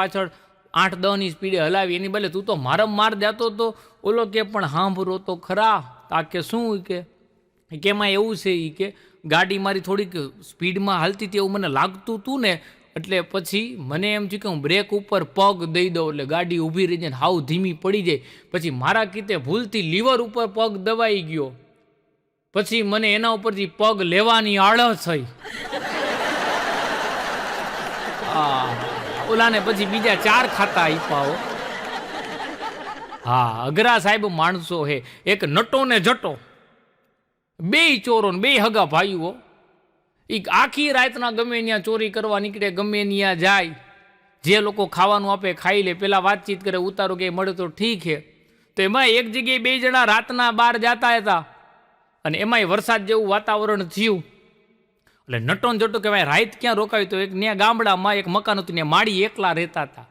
8-10ની સ્પીડે હલાવી. એની બદલે તું તો મારમ માર દેતો તો. ઓલો કે પણ સાંભળો તો ખરા. તા કે શું કે એમાં એવું છે કે ગાડી મારી થોડીક સ્પીડમાં હાલતી હતી એવું મને લાગતું હતું ને, એટલે પછી મને એમ થયું કે હું બ્રેક ઉપર પગ દઈ દઉં એટલે ગાડી ઊભી રહી જાય ને હાવ ધીમી પડી જાય. પછી મારા કીતે ભૂલથી લીવર ઉપર પગ દબાઈ ગયો. પછી મને એના ઉપરથી પગ લેવાની આળસ થઈ. ઓલાને પછી બીજા 4 ખાતા આપ્યા. હા અઘરા સાહેબ માણસો હે. એક નટો ને જટો, બે ચોરો ને બે હગા ભાઈઓ. એ આખી રાતના ગમે ત્યાં ચોરી કરવા નીકળે, ગમે ત્યાં જાય. જે લોકો ખાવાનું આપે ખાઈ લે, પેલા વાતચીત કરે, ઉતારો કે મળે તો ઠીક છે. તો એમાં એક જગ્યાએ 2 જણા રાતના બહાર જતા હતા અને એમાંય વરસાદ જેવું વાતાવરણ થયું. એટલે નટો ને જટો કે ભાઈ રાત ક્યાં રોકાવી? તો એક ત્યાં ગામડામાં એક મકાન હતું, ત્યાં માળી એકલા રહેતા હતા.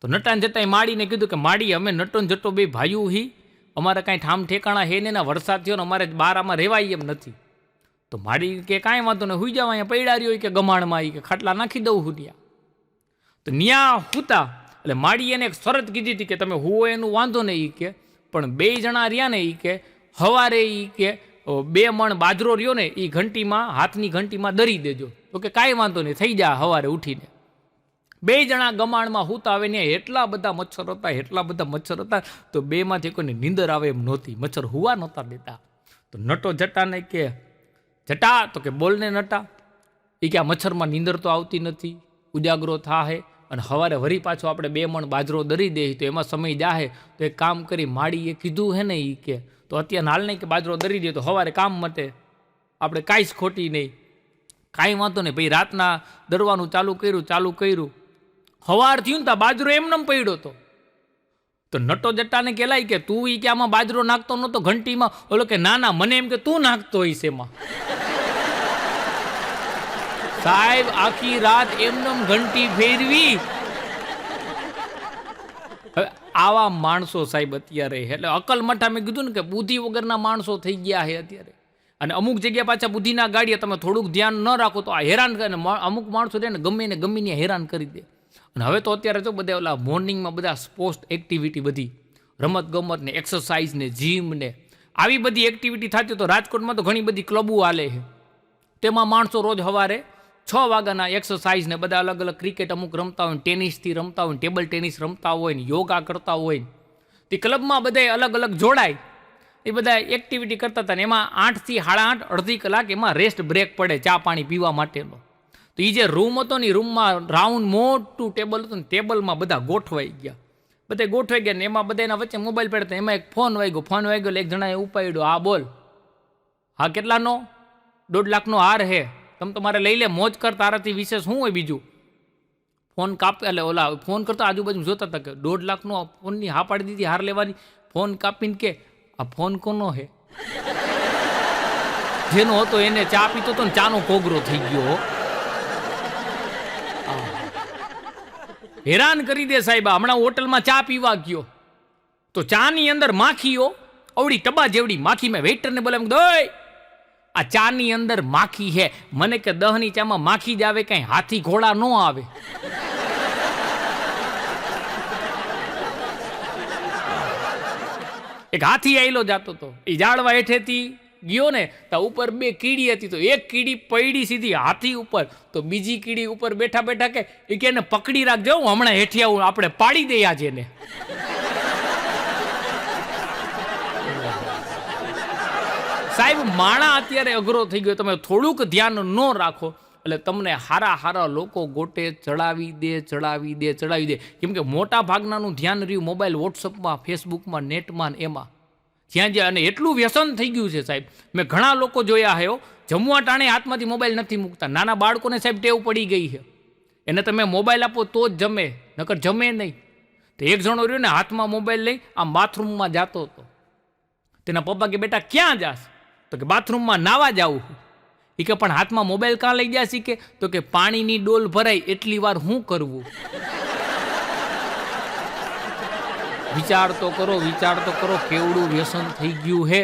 તો નટાને જતા માળીને કીધું કે માળી અમે નટો ને જટો 2 ભાઈઓ હી, અમારે કાંઈ ઠામ ઠેકાણા હે ને, વરસાદ થયો ને અમારે બારામાં રહેવાય એમ નથી. તો માળી કે કાંઈ વાંધો ને હુઈ જાવ, અહીંયા પૈડા રહ્યો કે ગમાણમાં કે ખાટલા નાખી દઉં હુંડિયા. તો ન્યા હુતા. એટલે માળી એને એક શરત કીધી હતી કે તમે હુઓ એનું વાંધો નહીં કે, પણ 2 જણા રહ્યા ને કે હવારે કે 2 મણ બાજરો રહ્યો ને એ ઘંટીમાં, હાથની ઘંટીમાં દરી દેજો. તો કે કાંઈ વાંધો નહીં, થઈ જાય હવારે ઉઠીને. 2 જણા ગમાણમાં હુતા આવે ને એટલા બધા મચ્છર હતા તો 2માંથી કોઈને નીંદર આવે એમ નહોતી. મચ્છર હુવા નહોતા દેતા. તો નટો જટાને કે જટા, તો કે બોલને નટા. એ કે આ મચ્છરમાં નીંદર તો આવતી નથી, ઉજાગરો થાહે અને સવારે વરી પાછો આપણે 2 મણ બાજરો દરી દે તો એમાં સમય જાહે. તો એક કામ કરી માળીએ કીધું હે ને એ કે તો અત્યારે હાલ નહીં કે બાજરો દરી દે તો સવારે કામ મટે, આપણે કાંઈ જ ખોટી નહીં. કાંઈ વાંધો નહીં. ભાઈ રાતના દરવાનું ચાલુ કર્યું. સવાર થયું ને બાજરો એમને પડ્યો હતો. તો નટો જટ્ટાને કહેલાય કે તું કે આમાં બાજરો નાખતો નહોતો ઘંટીમાં? ઓલો કે ના મને એમ કે તું નાખતો હોઈશ એમાં. સાહેબ આખી રાત એમનેમ ઘંટી ફેરવી. હવે આવા માણસો સાહેબ અત્યારે, એટલે અકલ મઠા મેં કીધું ને કે બુદ્ધિ વગરના માણસો થઈ ગયા છે અત્યારે. અને અમુક જગ્યા પાછા બુદ્ધિના ગાડીએ તમે થોડુંક ધ્યાન ન રાખો તો આ હેરાન કરે. અમુક માણસો છે ને ગમે હેરાન કરી દે. અને હવે તો અત્યારે તો બધા ઓલા મોર્નિંગમાં બધા સ્પોર્ટ્સ એક્ટિવિટી, બધી રમત ગમત ને એક્સરસાઇઝ ને જીમ ને આવી બધી એક્ટિવિટી થતી. તો રાજકોટમાં તો ઘણી બધી ક્લબો હાલે છે. તેમાં માણસો રોજ સવારે 6 વાગ્યાના એક્સરસાઇઝ ને બધા અલગ અલગ ક્રિકેટ અમુક રમતા હોય, ટેનિસથી રમતા હોય, ટેબલ ટેનિસ રમતા હોય ને યોગા કરતા હોય. તે ક્લબમાં બધા અલગ અલગ જોડાય, એ બધા એક્ટિવિટી કરતા હતા. ને એમાં 8 થી 8:30 અડધી કલાક એમાં રેસ્ટ બ્રેક પડે ચા પાણી પીવા માટેનો. તો એ જે રૂમ હતો ને એ રૂમમાં રાઉન્ડ મોટું ટેબલ હતું ને ટેબલમાં બધા ગોઠવાઈ ગયા ને એમાં બધા એના વચ્ચે મોબાઈલ પડતા. એમાં એક ફોન વાગ્યો એટલે એક જણાએ ઉપાડ્યો. હા બોલ. હા કેટલાનો? 1.5 લાખનો હાર હે, તમે તમારે લઈ લે, મોજ કર, તારાથી વિશેષ શું હોય બીજું? ફોન કાપે એટલે ઓલા ફોન કરતા આજુબાજુ જોતા હતા કે 1.5 લાખનો ફોનની હા પાડી દીધી હાર લેવાની. ફોન કાપીને કે આ ફોન કોનો હે? જેનો હતો એને ચા પીતો હતો ને ચાનો કોગરો થઈ ગયો. હેરાન કરી દે સાહેબ. હમણાં હોટલમાં ચા પીવા ગયો તો ચાની અંદર માખીઓ અવડી ટબા જેવડી માખી. મેં વેઇટરને બોલાવ્યું, દોય આ ચાની અંદર માખી હે. મને કે 10ની ચામાં માખી જ આવે, કઈ હાથી ઘોડા ન આવે. એક હાથી આયલો જાતો હતો, એ ઝાડવા હેઠેથી ગયો ને તો ઉપર 2 કીડી હતી, તો એક કીડી પડી સીધી હાથી ઉપર, તો બીજી કીડી ઉપર બેઠા બેઠા કે એને પકડી રાખજો, હું હમણાં હેઠી આવું, આપણે પાડી દઈએ આજે ને. સાહેબ માણા અત્યારે અઘરો થઈ ગયો. તમે થોડુંક ધ્યાન ન રાખો એટલે તમને હારા હારા લોકો ગોટે ચડાવી દે. કેમ કે મોટા ભાગનાનું ધ્યાન રહ્યું મોબાઈલ, વોટ્સઅપમાં, ફેસબુકમાં, નેટમાં એમાં જ્યાં અને એટલું વ્યસન થઈ ગયું છે સાહેબ. મેં ઘણા લોકો જોયા હે જમવા ટાણે હાથમાંથી મોબાઈલ નથી મૂકતા. નાના બાળકોને સાહેબ ટેવ પડી ગઈ છે, એને તમે મોબાઈલ આપો તો જ જમે, નકર જમે નહીં. તો એક જણો રહ્યો ને હાથમાં મોબાઈલ લઈ આમ બાથરૂમમાં જતો હતો. તેના પપ્પા કે બેટા ક્યાં જાસ? તો કે બાથરૂમમાં નાવા જાઉં. એ કે પણ હાથમાં મોબાઈલ કાં લઈ ગયા શીખે? તો કે પાણીની ડોલ ભરાય એટલી વાર શું કરવું? વિચાર તો કરો કેવડું વ્યસન થઈ ગયું હે.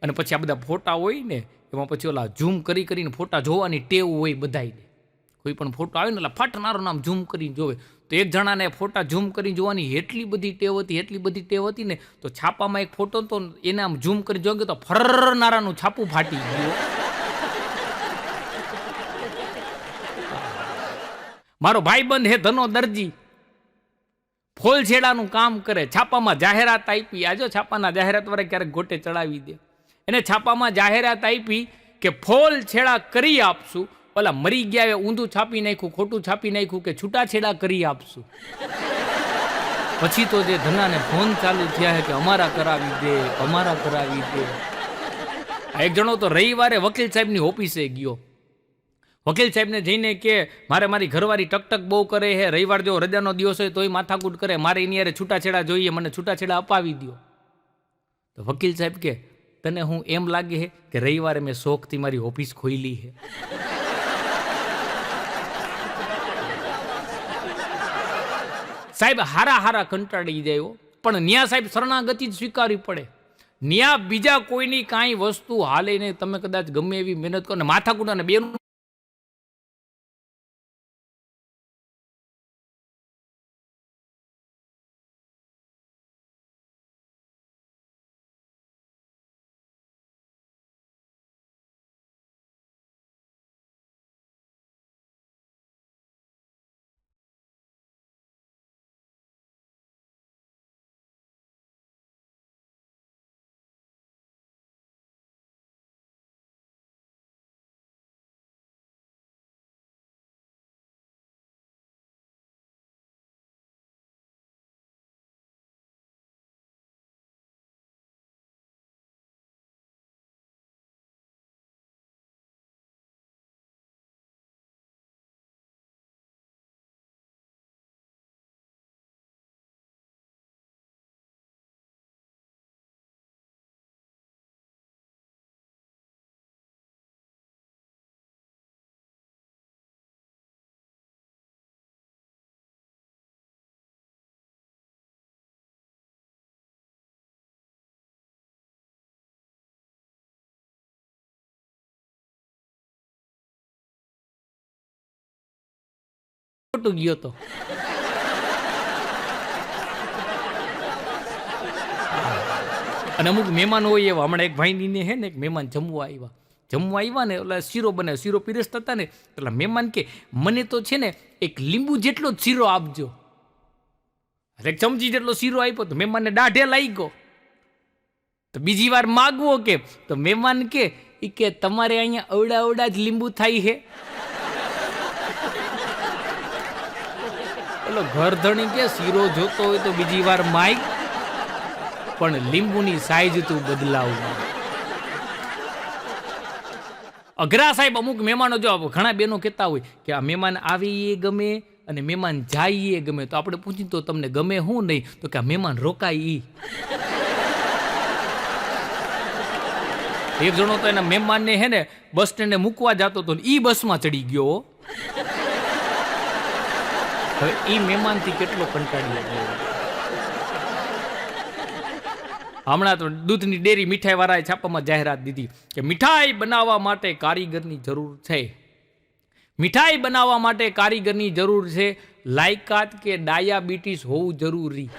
અને પછી આ બધા ફોટા હોય ને એમાં પછી ઓલા ઝૂમ કરીને ફોટા જોવાની ટેવ હોય બધાયને. કોઈ પણ ફોટો આવે ને એટલે ફાટનારો નામ ઝૂમ કરીને જોવે. તો એક જણાને ફોટા ઝૂમ કરીને જોવાની એટલી બધી ટેવ હતી ને, તો છાપામાં એક ફોટો તો એને આમ ઝૂમ કરી જોગે તો ફરનારાનું છાપું ફાટી ગયું. મારો ભાઈબંધ હે ધનો દરજી, ફોલછેડાનું કામ કરે, છાપામાં જાહેરાત આપી. આજો છાપાના જાહેરાત વાળા ક્યારેક ગોટે ચડાવી દે. એને છાપામાં જાહેરાત આપી કે ફોલછેડા કરી આપશું. ઓલા મરી ગયા ઊંધું છાપી નાખ્યું, ખોટું છાપી નાખ્યું કે છૂટાછેડા કરી આપશું. પછી તો જે ધનાને ફોન ચાલુ થયા છે કે અમારા કરાવી દે. એક જણો તો રવિવારે વકીલ સાહેબની ઓફિસે ગયો. વકીલ સાહેબને જઈને કે મારે મારી ઘરવાળી ટકટક બહુ કરે છે, રવિવાર જો રજાનો દિવસ હોય તોય માથાકૂટ કરે, મારે એની યારે છૂટાછેડા જોઈએ, મને છૂટાછેડા અપાવી દો. તો વકીલ સાહેબ કે તને હું એમ લાગે છે કે રવિવારે મેં શોખથી મારી ઓફિસ ખોલી છે? સાહેબ હારા કંટાળી જાય, પણ ન્યા સાહેબ શરણાગતિ જ સ્વીકારવી પડે. ન્યા બીજા કોઈની કાંઈ વસ્તુ હાલે નહીં. તમે કદાચ ગમે એવી મહેનત કરો ને માથાકૂટ અને બેનું ખોટું ગયો તો. અને અમુક મહેમાન હોય એવા. હમણાં એક ભાઈની હે ને એક મહેમાન જમવા આવ્યા ને એટલે શીરો બનાવ્યો, શીરો પીરસતા હતા ને એટલે મહેમાન કે મને તો છે ને એક લીંબુ જેટલો જ શીરો આપજો. એક ચમચી જેટલો શીરો આપ્યો તો મહેમાનને દાઢે લાગી ગયો. તો બીજી વાર માગવો કે તો મહેમાન કે તમારે અહીંયા અવડા જ લીંબુ થાય છે. એટલે ઘરધણી કે શીરો જોતો હોય તો બીજી વાર માગ, પણ લીંબુની સાઈઝ તું બદલાવું. અઘરા સાહેબ. અમુક મહેમાનો જો ઘણા બહેનો કહેતા હોય કે આ મહેમાન આવી એ ગમે અને મહેમાન જાય એ ગમે. તો આપણે પૂછીએ તો તમને ગમે શું નહીં, તો કે આ મહેમાન રોકાય ઈ. એક જણો તો એના મહેમાનને હે ને બસ સ્ટેન્ડે મૂકવા જતો હતો, ઈ બસમાં ચડી ગયો. હવે ઈ મહેમાનથી કેટલો કંટાળી ગયો. હમણાં તો દૂધની ડેરી મીઠાઈ વાળાએ છાપામાં જાહેરાત દીધી કે મીઠાઈ બનાવવા માટે કારીગરની જરૂર છે. મીઠાઈ બનાવવા માટે કારીગરની જરૂર છે, લાયકાત કે ડાયાબિટીસ હોવું જરૂરી.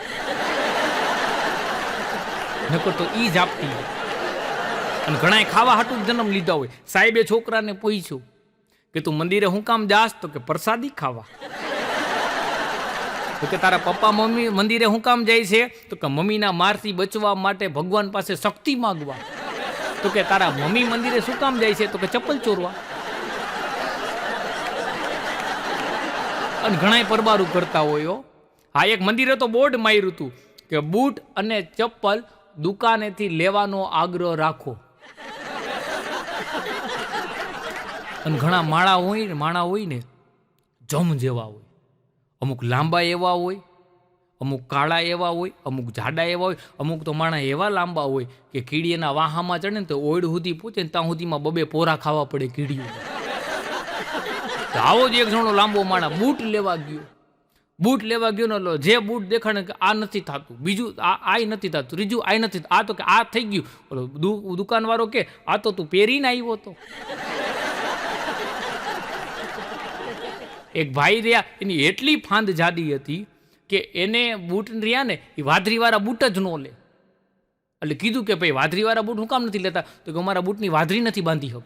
નકર તો ઈ જ આપતી. અને ઘણાએ ખાવા હાટું જન્મ લીધા હોય. સાહેબે છોકરાને પૂછ્યું કે તું મંદિરે હું કામ જાસ? તો કે પ્રસાદી ખાવા. તો કે તારા પપ્પા મમ્મી મંદિરે હું કામ જાય છે? તો કે મમ્મીના મારથી બચવા માટે ભગવાન પાસે શક્તિ માંગવા. તો કે તારા મમ્મી મંદિરે શું કામ જાય છે? તો કે ચપ્પલ ચોરવા. અને ઘણાય પરબારું કરતા હોય. હા, એક મંદિરે તો બોર્ડ માર્યું હતું કે બૂટ અને ચપ્પલ દુકાનેથી લેવાનો આગ્રહ રાખો. અને ઘણા માણા હોય ને જમ જેવા હોય. અમુક લાંબા એવા હોય, અમુક કાળા એવા હોય, અમુક જાડા એવા હોય, અમુક તો માણા એવા લાંબા હોય કે કીડીના વાહામાં ચડે ને તો ઓયડ સુધી પહોંચે ને ત્યાં સુધીમાં બબે પોરા ખાવા પડે કીડીઓ. આવો જ એક જણો લાંબો માણા બૂટ લેવા ગયો ને જે બૂટ દેખાડે કે આ નથી થતું, બીજું આ નથી થતું, ત્રીજું આ નથી, આ તો કે આ થઈ ગયું. દુકાનવાળો કે આ તો તું પહેરીને આવ્યો હતો. એક ભાઈ રહ્યા, એની એટલી ફાંદ જાદી હતી કે એને બૂટ રહ્યા ને એ વાદરીવાળા બૂટ જ ન લે. એટલે કીધું કે ભાઈ વાદરીવાળા બૂટ હું કામ નથી લેતા? તો કે અમારા બૂટની વાદરી નથી બાંધી શકતો.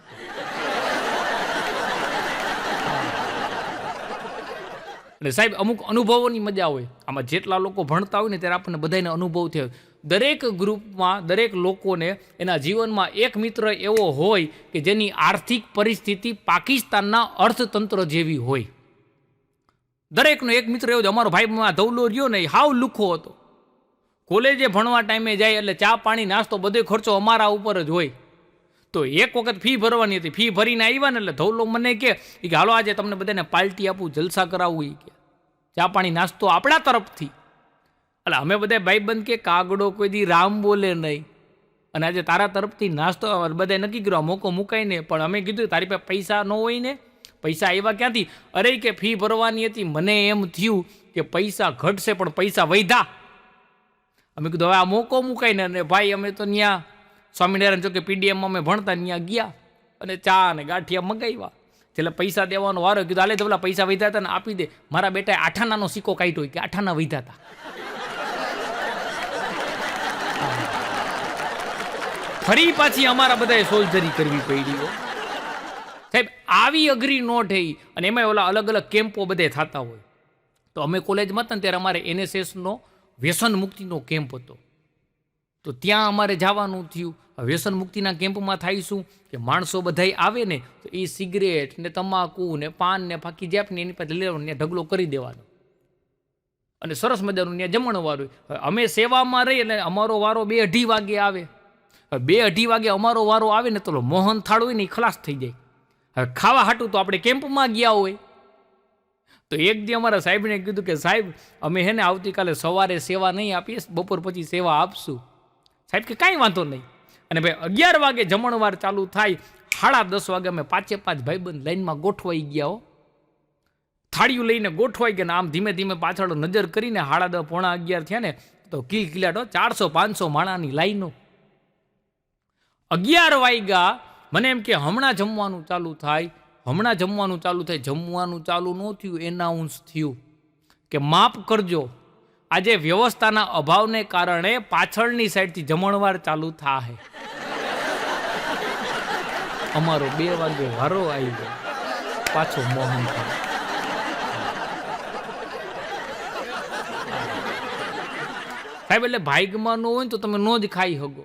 એટલે સાહેબ અમુક અનુભવોની મજા હોય. આમાં જેટલા લોકો ભણતા હોય ને ત્યારે આપણને બધાને અનુભવ થયો. દરેક ગ્રુપમાં દરેક લોકોને એના જીવનમાં એક મિત્ર એવો હોય કે જેની આર્થિક પરિસ્થિતિ પાકિસ્તાનના અર્થતંત્ર જેવી હોય. દરેકનો એક મિત્ર એવો. અમારો ભાઈ ધવલો રહ્યો ને હાવ લુખો હતો. કોલેજે ભણવા ટાઈમે જાય એટલે ચા પાણી નાસ્તો બધો ખર્ચો અમારા ઉપર જ હોય. તો એક વખત ફી ભરવાની હતી. ફી ભરીને આવ્યા ને એટલે ધવલો મને કે હાલો આજે તમને બધાને પાર્ટી આપું, જલસા કરાવવું. કે ચા પાણી નાસ્તો આપણા તરફથી. એટલે અમે બધા ભાઈબંધ કે કાગડો કોઈ દી રામ બોલે નહીં, અને આજે તારા તરફથી નાસ્તો બધાએ નક્કી કર્યો મોકો મુકાય ને. પણ અમે કીધું તારી પાસે પૈસા ન હોય ને. પૈસા આવ્યા ક્યાંથી? અરે કે ફી ભરવાની હતી, મને એમ થયું કે પૈસા ઘટશે પણ પૈસા વધ્યા. અમે કીધું હવે આ મોકો મુકાય ને. અને ભાઈ અમે તો ત્યાં સ્વામિનારાયણ ચોકે પીડીએમમાં અમે ભણતા ત્યાં ગયા અને ચા અને ગાંઠિયા મગાવ્યા. એટલે પૈસા દેવાનો વારો કીધું હાલે તો પૈસા વધ્યા હતા ને આપી દે. મારા બેટાએ 8 આનાનો સિક્કો કાઢ્યો કે 8 આના વધ્યા હતા. ફરી પાછી અમારા બધાએ સોલ્જરી કરવી પડી. સાહેબ આવી અઘરી નોટ હઈ. અને એમાં ઓલા અલગ અલગ કેમ્પો બધે થતા હોય. તો અમે કોલેજમાં હતા ને ત્યારે અમારે NSSનો વ્યસન મુક્તિનો કેમ્પ હતો. તો ત્યાં અમારે જવાનું થયું. વ્યસન મુક્તિના કેમ્પમાં થાય શું કે માણસો બધા આવે ને તો એ સિગરેટ ને તમાકુ ને પાન ને ફાકી જેપને એની પાસે લેવાનું, ત્યાં ઢગલો કરી દેવાનો. અને સરસ મજાનું ત્યાં જમણવાર હોય. અમે સેવામાં રહીએ એટલે અમારો વારો 2-2:30 વાગે આવે. 2-2:30 વાગે અમારો વારો આવે ને તો મોહન થાળ હોય ને એ ખલાસ થઈ જાય. હવે ખાવા હાટું તો આપણે કેમ્પમાં ગયા હોય. તો એક દી અમારા સાહેબને કીધું કે સાહેબ અમે હે ને આવતીકાલે સવારે સેવા નહીં આપીએ, બપોર પછી સેવા આપશું. સાહેબ કે કાંઈ વાંધો નહીં. અને ભાઈ 11 વાગે જમણવાર ચાલુ થાય. 10:30 વાગે અમે 5 ભાઈબંધ લાઈનમાં ગોઠવાઈ ગયા હો. થાળીઓ લઈને ગોઠવાઈ ગયા ને આમ ધીમે ધીમે પાછળ નજર કરીને 10:30 પોણા 11 થયા ને તો કિલકિલાટો 400-500 માણાની લાઈનો. 11 વાગ્યા મને એમ કે હમણાં જમવાનું ચાલુ થાય. જમવાનું ચાલુ ન થયું, એનાઉન્સ થયું કે માફ કરજો આજે વ્યવસ્થાના અભાવને કારણે પાછળની સાઈડથી જમણવાર ચાલુ થાય. અમારો 2 વાગે વારો આવી ગયો. પાછો મોહન થાય. સાહેબ એટલે ભાગ્યમાં ન હોય ને તો તમે ન જ ખાઈ શકો.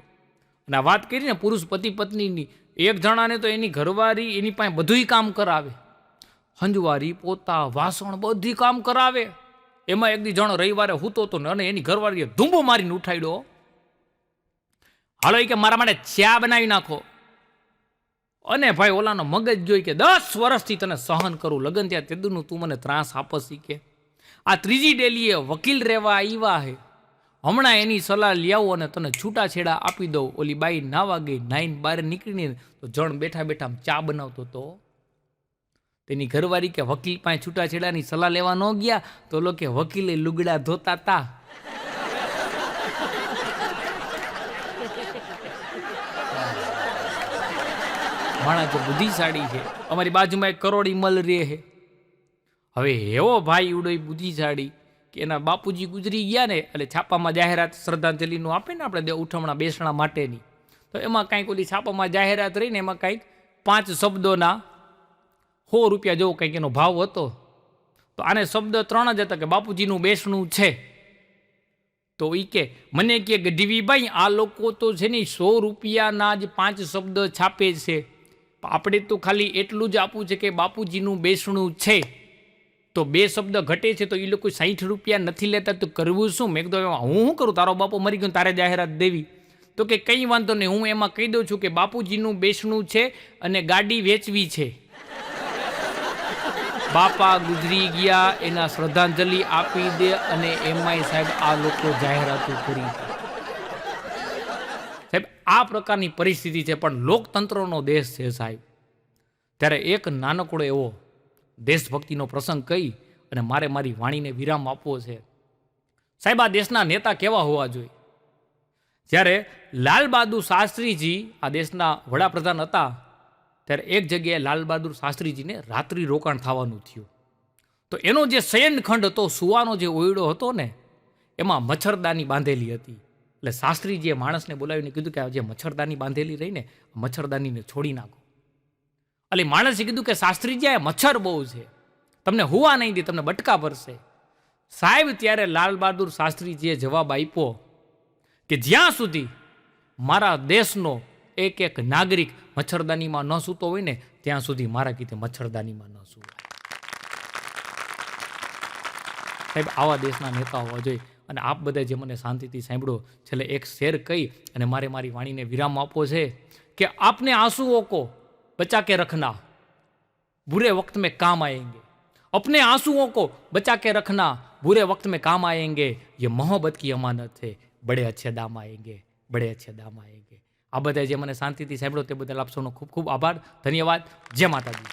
અને આ વાત કરી ને પુરુષ પતિ પત્નીની, એક જણાને તો એની ઘરવાળી એની પાસે બધુંય કામ કરાવે. હંજવારી, પોતા, વાસણ બધી કામ કરાવે. એમાં એક દી જણો રવિવારે હૂતો હતો ને અને એની ઘરવાળીએ ધૂંબો મારીને ઉઠાડ્યો. હાલો એ કે મારા માટે ચા બનાવી નાખો. અને ભાઈ ઓલાનો મગજ જોઈ કે 10 વર્ષથી તને સહન કરું, લગન ત્યાં તેદુનું તું મને ત્રાસ આપસી કે આ ત્રીજી ડેલીએ વકીલ રહેવા આવ્યા હે, હમણાં એની સલાહ લઈ આવો અને તને છૂટાછેડા આપી દઉં. ઓલી બાઈ નાવા ગઈ, નાઈને બહાર નીકળીને તો જણ બેઠા બેઠા ચા બનાવતો તો તેની ઘરવાળી કે વકીલ પાસે છૂટાછેડાની સલાહ લેવા ન ગયા તો લો કે વકીલે લુગડા ધોતા તા. માણસ બુદ્ધિશાળી છે. અમારી બાજુમાં એક કરોડી મલ રહે છે. હવે એવો ભાઈ ઉડો બુદ્ધિશાળી કે એના બાપુજી ગુજરી ગયા ને એટલે છાપામાં જાહેરાત શ્રદ્ધાંજલિનું આપે ને આપણે ઉઠમણા બેસણા માટેની, તો એમાં કાંઈક ઓલી છાપામાં જાહેરાત રહીને એમાં કાંઈક 5 શબ્દોના 100 રૂપિયા જેવો કંઈક એનો ભાવ હતો. તો આને શબ્દ 3 જ હતા કે બાપુજીનું બેસણું છે. તો એ કે મને કે ગઢવીભાઈ આ લોકો તો છે ને 100 રૂપિયાના જ 5 શબ્દ છાપે છે, આપણે તો ખાલી એટલું જ આપવું છે કે બાપુજીનું બેસણું છે. તો 2 શબ્દ ઘટે છે તો એ લોકો 60 રૂપિયા નથી લેતા, તો કરવું શું? મેં કીધું હું શું કરું, તારો બાપો મરી ગયો તારે જાહેરાત દેવી? તો કે કંઈ વાંધો નહીં, હું એમાં કહી દઉં છું કે બાપુજીનું બેસણું છે અને ગાડી વેચવી છે. બાપા ગુજરી ગયા, એના શ્રદ્ધાંજલિ આપી દે અને એમાંય સાહેબ આ લોકો જાહેરાતો કરી. સાહેબ આ પ્રકારની પરિસ્થિતિ છે, પણ લોકતંત્રનો દેશ છે સાહેબ. ત્યારે એક નાનકડો એવો દેશભક્તિનો પ્રસંગ કહી અને મારે મારી વાણીને વિરામ આપવો છે. સાહેબ આ દેશના નેતા કેવા હોવા જોઈએ? જ્યારે લાલ બહાદુર શાસ્ત્રીજી આ દેશના વડાપ્રધાન હતા ત્યારે એક જગ્યાએ લાલ બહાદુર શાસ્ત્રીજીને રાત્રિ રોકાણ થવાનું થયું. તો એનો જે શયનખંડ હતો, સુવાનો જે ઓયડો હતો ને, એમાં મચ્છરદાની બાંધેલી હતી. એટલે શાસ્ત્રીજીએ માણસને બોલાવીને કીધું કે આ જે મચ્છરદાની બાંધેલી રહીને મચ્છરદાનીને છોડી નાખો. એટલે માણસે કીધું કે શાસ્ત્રીજી આ મચ્છર બહુ છે, તમને હુવા નહીં દે, તમને બટકા ભરશે. સાહેબ ત્યારે લાલ બહાદુર શાસ્ત્રીજીએ જવાબ આપ્યો કે જ્યાં સુધી મારા દેશનો એક એક નાગરિક મચ્છરદાનીમાં ન સૂતો હોય ને ત્યાં સુધી મારા કીધે મચ્છરદાનીમાં ન સૂવાય. સાહેબ આવા દેશના નેતા હોવા જોઈએ. અને આપ બધા જે મને શાંતિથી સાંભળો, છેલ્લે એક શેર કહી અને મારે મારી વાણીને વિરામ આપવો છે કે આપને આંસુઓ કો बचा के रखना, बुरे वक्त में काम आएंगे. अपने आंसुओं को बचा के रखना, बुरे वक्त में काम आएंगे. ये मोहब्बत की अमानत है, बड़े अच्छे दाम आएंगे, बड़े अच्छे दाम आएंगे. આ બધા જે મને શાંતિથી સાંભળો તે બદલ આપ સૌનો ખૂબ ખૂબ આભાર, ધન્યવાદ. જય માતાજી.